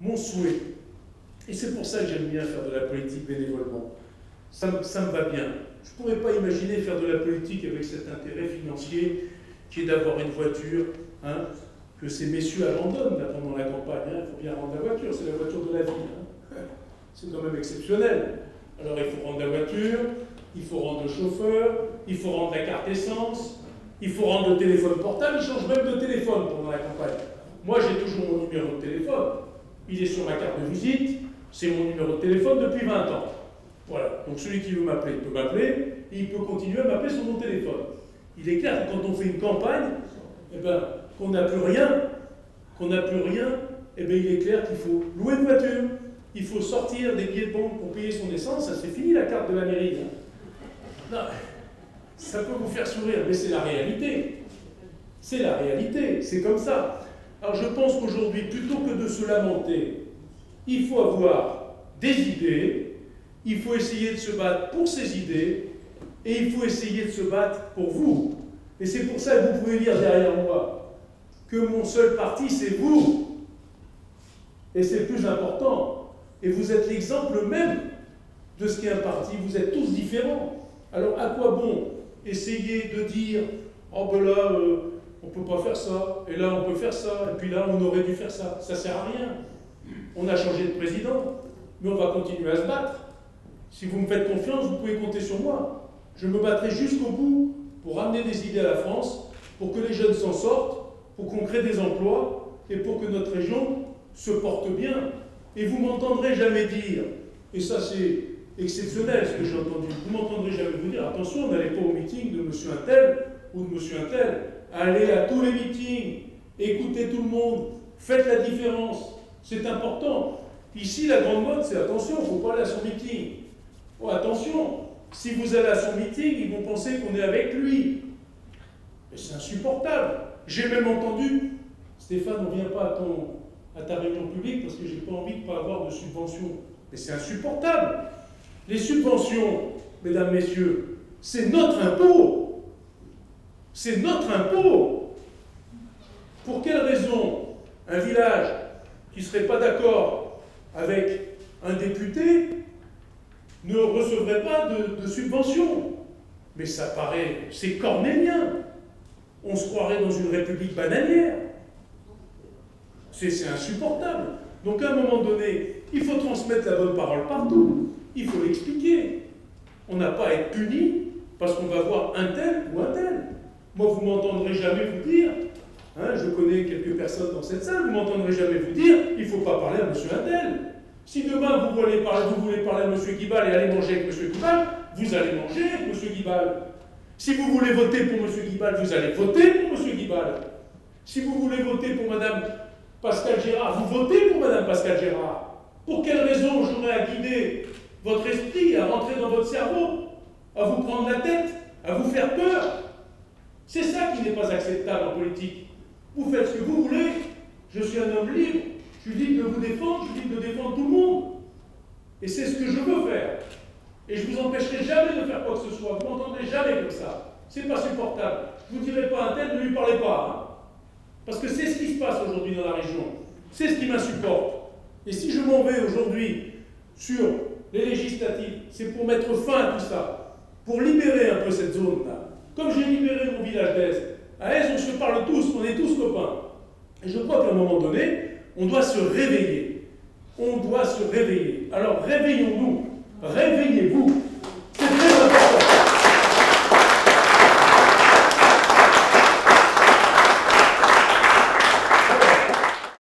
mon souhait, et c'est pour ça que j'aime bien faire de la politique bénévolement, ça me va bien. Je ne pourrais pas imaginer faire de la politique avec cet intérêt financier qui est d'avoir une voiture, hein, que ces messieurs abandonnent là, pendant la campagne. Il faut bien rendre la voiture, c'est la voiture de la vie. Hein. C'est quand même exceptionnel. Alors il faut rendre la voiture, il faut rendre le chauffeur, il faut rendre la carte essence, il faut rendre le téléphone portable, ils changent même de téléphone pendant la campagne. Moi j'ai toujours mon numéro de téléphone, il est sur ma carte de visite, c'est mon numéro de téléphone depuis 20 ans. Voilà, donc celui qui veut m'appeler, il peut m'appeler, et il peut continuer à m'appeler sur mon téléphone. Il est clair que quand on fait une campagne, eh ben, qu'on n'a plus rien, eh ben, il est clair qu'il faut louer une voiture, il faut sortir des billets de banque pour payer son essence, ça c'est fini la carte de la mairie. Hein. Non, ça peut vous faire sourire, mais c'est la réalité. C'est la réalité, c'est comme ça. Alors je pense qu'aujourd'hui, plutôt que de se lamenter, il faut avoir des idées, il faut essayer de se battre pour ces idées, et il faut essayer de se battre pour vous. Et c'est pour ça que vous pouvez lire derrière moi que mon seul parti, c'est vous. Et c'est le plus important. Et vous êtes l'exemple même de ce qu'est un parti. Vous êtes tous différents. Alors à quoi bon essayer de dire « Oh ben là, on ne peut pas faire ça, et là on peut faire ça, et puis là on aurait dû faire ça ». Ça ne sert à rien. On a changé de président, mais on va continuer à se battre. Si vous me faites confiance, vous pouvez compter sur moi. Je me battrai jusqu'au bout pour ramener des idées à la France, pour que les jeunes s'en sortent, pour qu'on crée des emplois, et pour que notre région se porte bien. Et vous m'entendrez jamais dire, et ça c'est exceptionnel ce que j'ai entendu, vous m'entendrez jamais vous dire, attention, n'allez pas au meeting de monsieur un tel ou de monsieur un tel, allez à tous les meetings, écoutez tout le monde, faites la différence, c'est important. Ici, la grande mode, c'est attention, il ne faut pas aller à son meeting. Oh, attention, si vous allez à son meeting, ils vont penser qu'on est avec lui. Et c'est insupportable. J'ai même entendu, Stéphane, on ne vient pas à ta réunion publique parce que je n'ai pas envie de ne pas avoir de subventions. Mais c'est insupportable. Les subventions, mesdames, messieurs, c'est notre impôt. C'est notre impôt. Pour quelle raison un village qui ne serait pas d'accord avec un député ne recevrait pas de subvention? Mais ça paraît, c'est cornélien. On se croirait dans une république bananière. C'est insupportable. Donc à un moment donné, il faut transmettre la bonne parole partout. Il faut l'expliquer. On n'a pas à être puni parce qu'on va voir un tel ou un tel. Moi, vous ne m'entendrez jamais vous dire, hein, je connais quelques personnes dans cette salle, vous ne m'entendrez jamais vous dire, il ne faut pas parler à monsieur un tel. Si demain vous voulez parler à monsieur Guibal et aller manger avec monsieur Guibal, vous allez manger avec monsieur Guibal. Si vous voulez voter pour monsieur Guibal, vous allez voter pour monsieur Guibal. Si vous voulez voter pour madame Pascal Gérard, vous votez pour madame Pascal Gérard. Pour quelle raison j'aurais à guider votre esprit, à rentrer dans votre cerveau, à vous prendre la tête, à vous faire peur? C'est ça qui n'est pas acceptable en politique. Vous faites ce que vous voulez, je suis un homme libre, je suis libre de vous défendre, je suis libre de défendre tout le monde. Et c'est ce que je veux faire. Et je ne vous empêcherai jamais de faire quoi que ce soit, vous m'entendrez jamais comme ça. C'est pas supportable. Je ne vous dirai pas un tel, ne lui parlez pas. Hein. Parce que c'est ce qui se passe aujourd'hui dans la région. C'est ce qui m'insupporte. Et si je m'en vais aujourd'hui sur les législatives, c'est pour mettre fin à tout ça, pour libérer un peu cette zone-là. Comme j'ai libéré mon village d'Aise. À Aise, on se parle tous, on est tous copains. Et je crois qu'à un moment donné, on doit se réveiller. On doit se réveiller. Alors réveillons-nous. Réveillez-vous.